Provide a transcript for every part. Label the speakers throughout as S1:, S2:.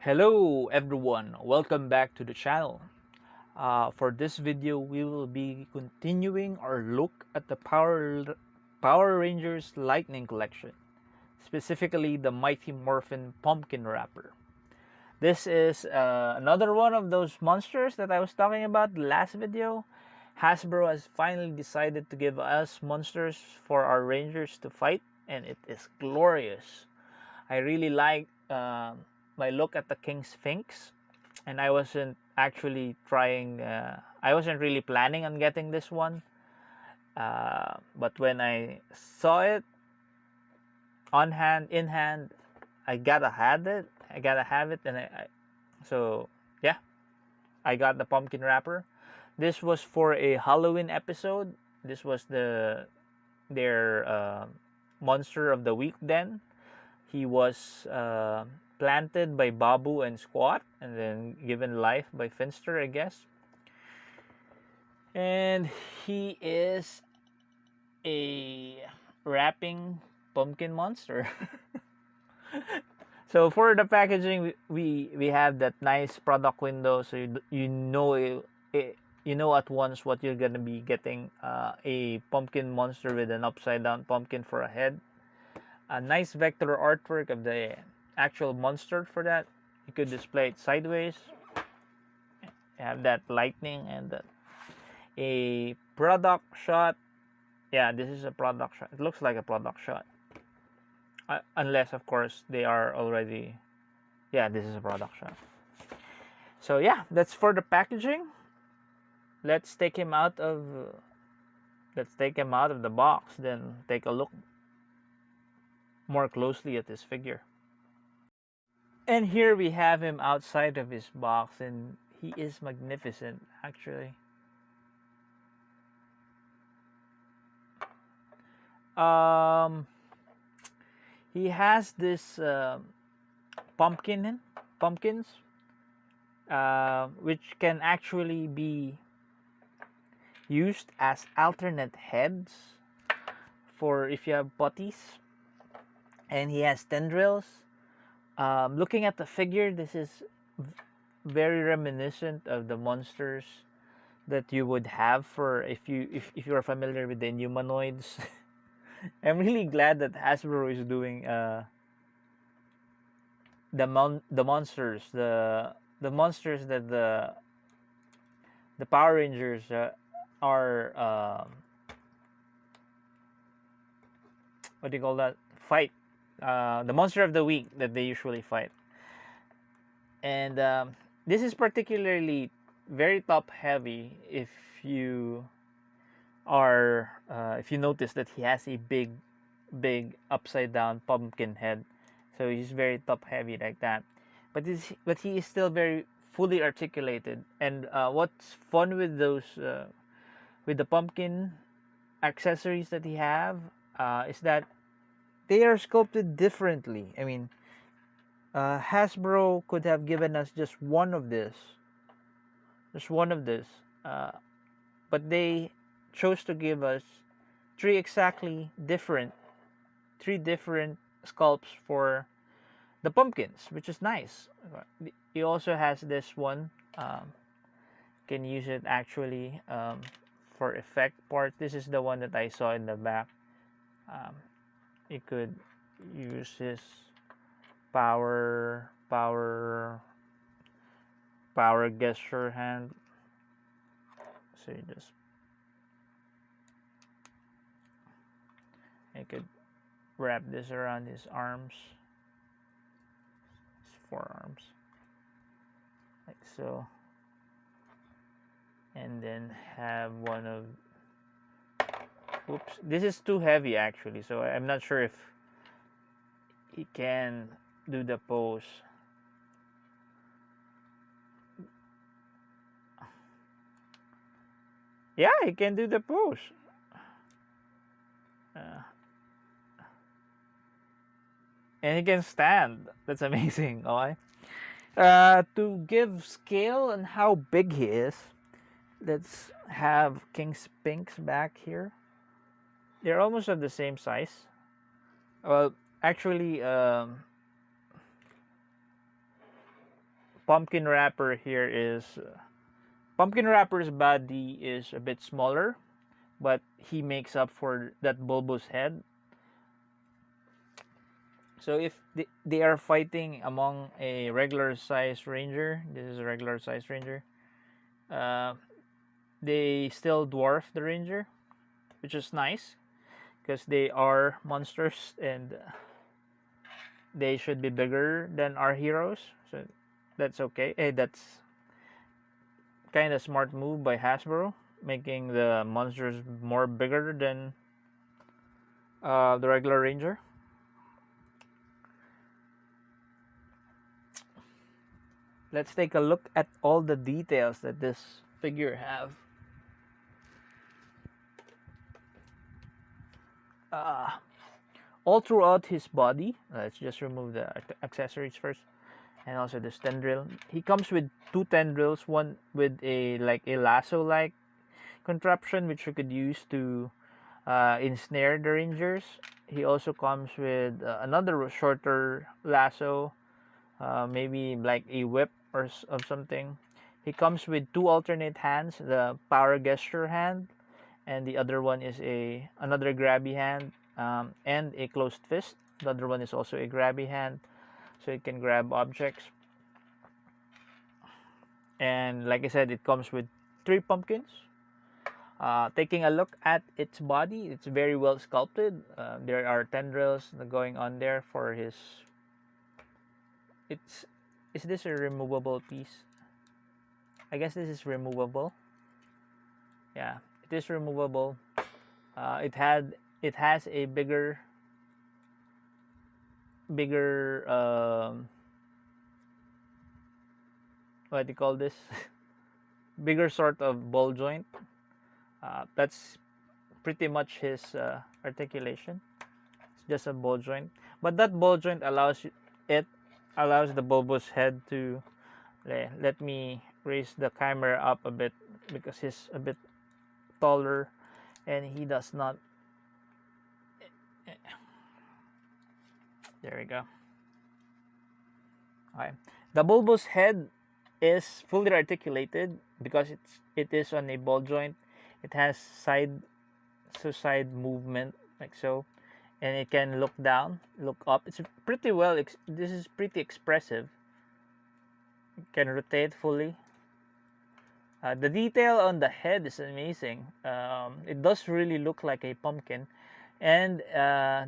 S1: Hello everyone, welcome back to the channel. For this video, we will be continuing our look at the Power Rangers Lightning Collection, specifically the Mighty Morphin Pumpkin Wrapper. This is another one of those monsters that I was talking about the last video. Hasbro has finally decided to give us monsters for our Rangers to fight, and it is glorious. I really like my look at the King Sphinx, and I wasn't actually trying. I wasn't really planning on getting this one, but when I saw it in hand, I gotta have it. So yeah, I got the pumpkin wrapper. This was for a Halloween episode. This was their monster of the week. Then he was planted by Babu and Squat, and then given life by Finster, I guess. And he is a rapping pumpkin monster. So for the packaging, we have that nice product window, so you know you know at once what you're gonna be getting. A pumpkin monster with an upside down pumpkin for a head. A nice vector artwork of the actual monster for that. You could display it sideways. You have that lightning and a product shot. Yeah, this is a product shot. It looks like a product shot. Unless, of course, they are already. Yeah, this is a product shot. So yeah, that's for the packaging. Let's take him out of. Let's take him out of the box. Then take a look more closely at his figure. And here we have him outside of his box, and he is magnificent, actually. He has this pumpkins, which can actually be used as alternate heads for if you have putties. And he has tendrils. Looking at the figure, this is very reminiscent of the monsters that you would have for if you are familiar with the Inhumanoids. I'm really glad that Hasbro is doing the monsters that the Power Rangers are what do you call that, fight, the monster of the week that they usually fight. And this is particularly very top heavy if you notice that he has a big upside down pumpkin head. So he's very top heavy like that, but he is still very fully articulated. And what's fun with those with the pumpkin accessories that he have is that they are sculpted differently. I mean, Hasbro could have given us just one of this, but they chose to give us three different sculpts for the pumpkins, which is nice. He also has this one. Can use it actually for effect part. This is the one that I saw in the back. You could use his power gesture hand. So I could wrap this around his arms, his forearms, like so, and then have one of. Oops, this is too heavy actually, so I'm not sure if he can do the pose. Yeah, he can do the pose. And he can stand. That's amazing. Okay. To give scale on how big he is, let's have King Sphinx back here. They're almost of the same size. Well, actually, Pumpkin Wrapper here is Pumpkin Wrapper's body is a bit smaller, but he makes up for that bulbous head. So if they are fighting among a regular size ranger, this is a regular size ranger, uh, they still dwarf the ranger, which is nice because they are monsters and they should be bigger than our heroes. So that's okay. Hey, that's kind of smart move by Hasbro, making the monsters more bigger than the regular ranger. Let's take a look at all the details that this figure have. All throughout his body, let's just remove the accessories first, and also this tendril. He comes with two tendrils, one with a lasso-like contraption which you could use to ensnare the rangers. He also comes with another shorter lasso, maybe like a whip or something. He comes with two alternate hands, the power gesture hand, and the other one is another grabby hand, and a closed fist. The other one is also a grabby hand, so it can grab objects. And like I said, it comes with 3 pumpkins. Taking a look at its body, it's very well sculpted. There are tendrils going on there for his. Is this a removable piece? I guess this is removable. Yeah, it is removable. It has a bigger what do you call this? Bigger sort of ball joint. That's pretty much his articulation. It's just a ball joint, but that ball joint allows the bulbous head to. Let me raise the camera up a bit because he's a bit taller, and he does not. There we go. Okay. The bulbous head is fully articulated because it is on a ball joint. It has side movement like so, and it can look down, look up. It's pretty well. This is pretty expressive. It can rotate fully. The detail on the head is amazing. It does really look like a pumpkin, and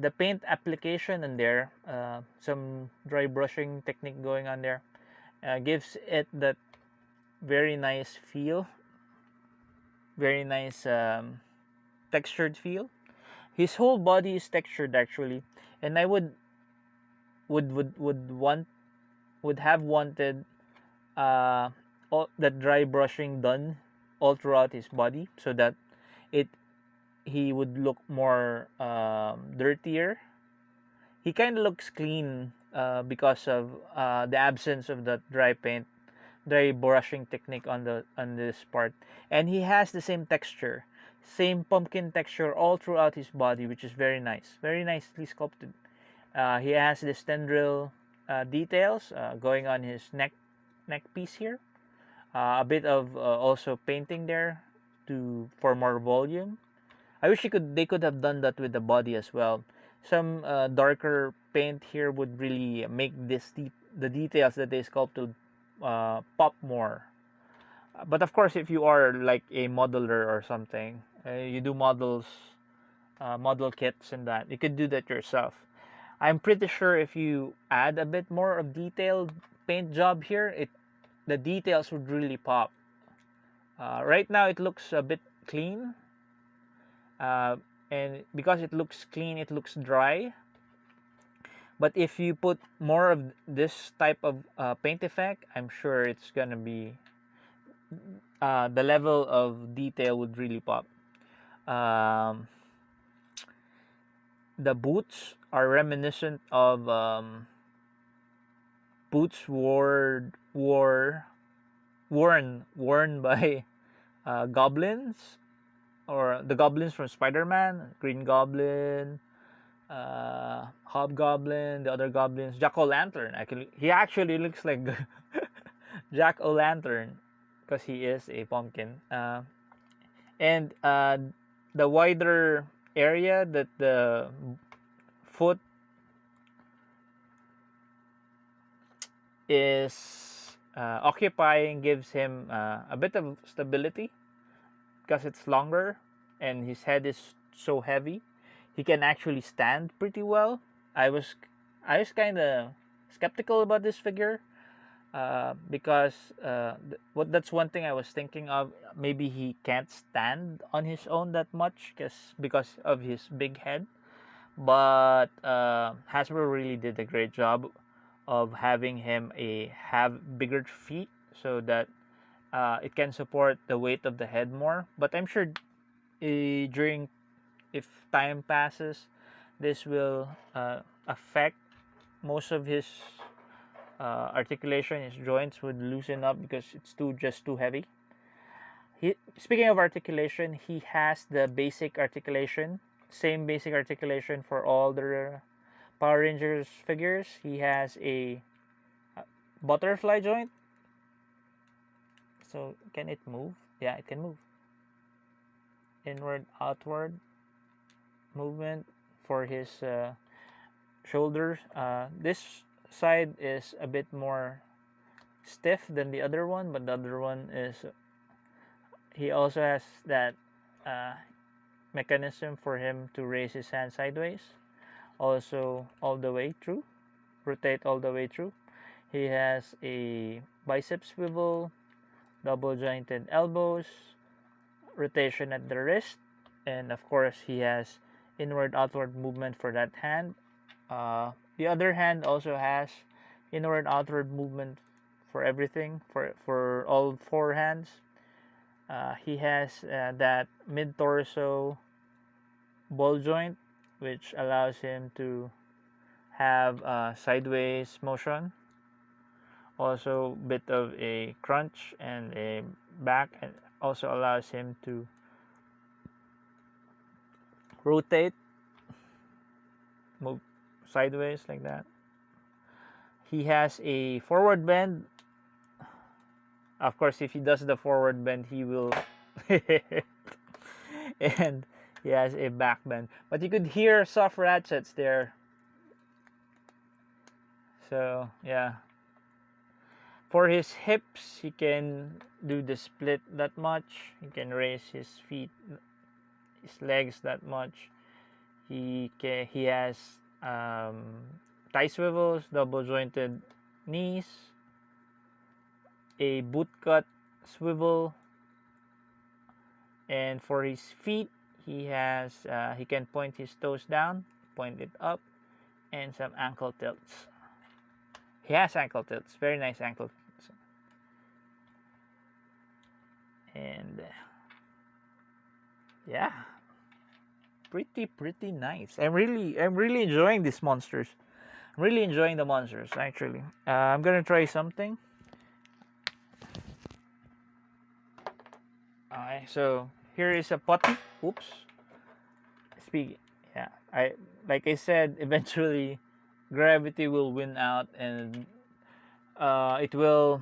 S1: the paint application in there, some dry brushing technique going on there, gives it that very nice feel, very nice textured feel. His whole body is textured actually, and I would have wanted all that dry brushing done all throughout his body so that he would look more dirtier. He kind of looks clean because of the absence of that dry brushing technique on this part, and he has the same texture, same pumpkin texture all throughout his body, which is very nicely sculpted. He has this tendril details going on his neck piece here. A bit of also painting there for more volume. I wish they could have done that with the body as well. Some darker paint here would really make the details that they sculpted pop more. But of course, if you are like a modeler or something, you do model kits and that, you could do that yourself. I'm pretty sure if you add a bit more of detailed paint job here, the details would really pop. Right now it looks a bit clean, and because it looks clean, it looks dry. But if you put more of this type of paint effect, I'm sure it's gonna be the level of detail would really pop. The boots are reminiscent of boots worn by goblins, or the goblins from Spider-Man, Green Goblin, Hobgoblin, the other goblins, Jack-o'-lantern. He actually looks like jack-o'-lantern, because he is a pumpkin. And the wider area that the foot is occupying gives him a bit of stability, because it's longer and his head is so heavy. He can actually stand pretty well. I was kind of skeptical about this figure, because that's one thing I was thinking of. Maybe he can't stand on his own that much because of his big head. But Hasbro really did a great job of having him have bigger feet, so that it can support the weight of the head more. But I'm sure during if time passes, this will affect most of his articulation. His joints would loosen up because it's too heavy. Speaking of articulation, he has the basic articulation, same basic articulation for all the Power Rangers figures. He has a butterfly joint. So can it move? Yeah, it can move. Inward, outward movement for his shoulders. This side is a bit more stiff than the other one, but the other one is. He also has that mechanism for him to raise his hand sideways, also all the way through, rotate all the way through. He has a bicep swivel, double jointed elbows, rotation at the wrist, and of course he has inward outward movement for that hand. The other hand also has inward outward movement for everything, for all four hands. He has that mid torso ball joint, which allows him to have sideways motion, also bit of a crunch and a back, and also allows him to rotate, move sideways like that. He has a forward bend. Of course, if he does the forward bend, he will and he has a back bend. But you could hear soft ratchets there. So yeah. For his hips, he can do the split that much. He can raise his feet, his legs that much. He has thigh swivels, double jointed knees, a boot cut swivel, and for his feet, he can point his toes down, point it up, and some ankle tilts. He has ankle tilts, very nice ankle tilts. And yeah, pretty nice. I'm really enjoying these monsters. I'm really enjoying the monsters actually. I'm gonna try something. Alright, so here is a putty. Oops. Yeah, like I said, eventually gravity will win out, and it will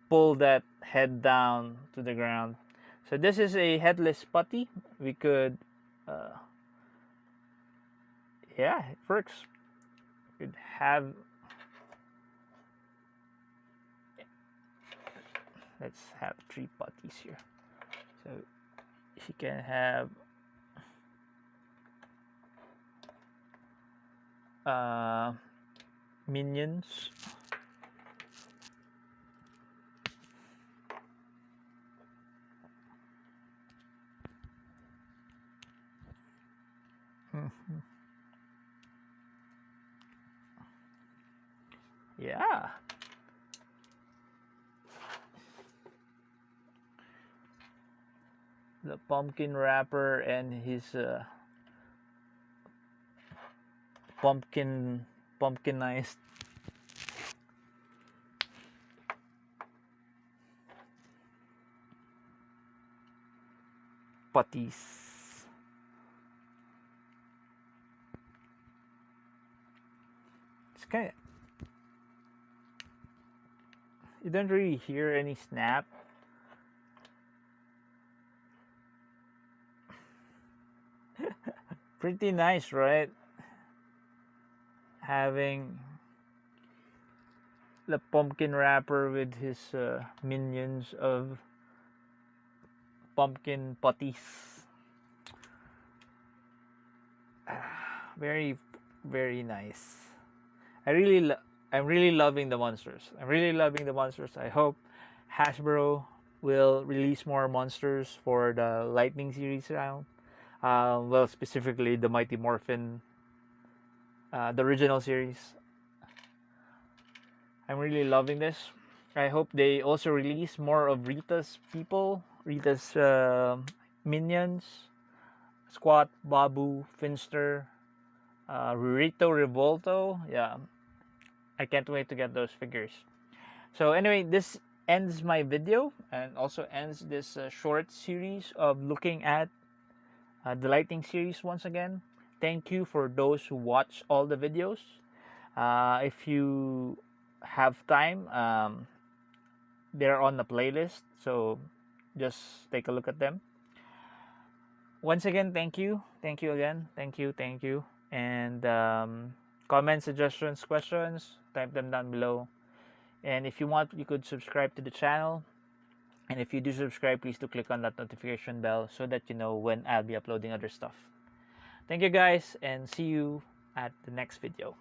S1: pull that head down to the ground. So this is a headless putty. We could, yeah, it works. Could have. Let's have 3 putties here. So she can have minions. Yeah. The pumpkin wrapper and his pumpkinized putties. It's kind of, you don't really hear any snap. Pretty nice, right? Having the pumpkin wrapper with his minions of pumpkin putties. Very, very nice. I'm really loving the monsters. I'm really loving the monsters. I hope Hasbro will release more monsters for the Lightning series round. Well, specifically the Mighty Morphin, the original series. I'm really loving this. I hope they also release more of Rita's people, Rita's minions, Squat, Babu, Finster, Rito Revolto. Yeah, I can't wait to get those figures. So anyway, this ends my video and also ends this short series of looking at the Lightning series once again. Thank you for those who watch all the videos. If you have time, they're on the playlist, so just take a look at them. Once again, thank you again, thank you, and comments, suggestions, questions, type them down below. And if you want, you could subscribe to the channel. And if you do subscribe, please do click on that notification bell so that you know when I'll be uploading other stuff. Thank you guys, and see you at the next video.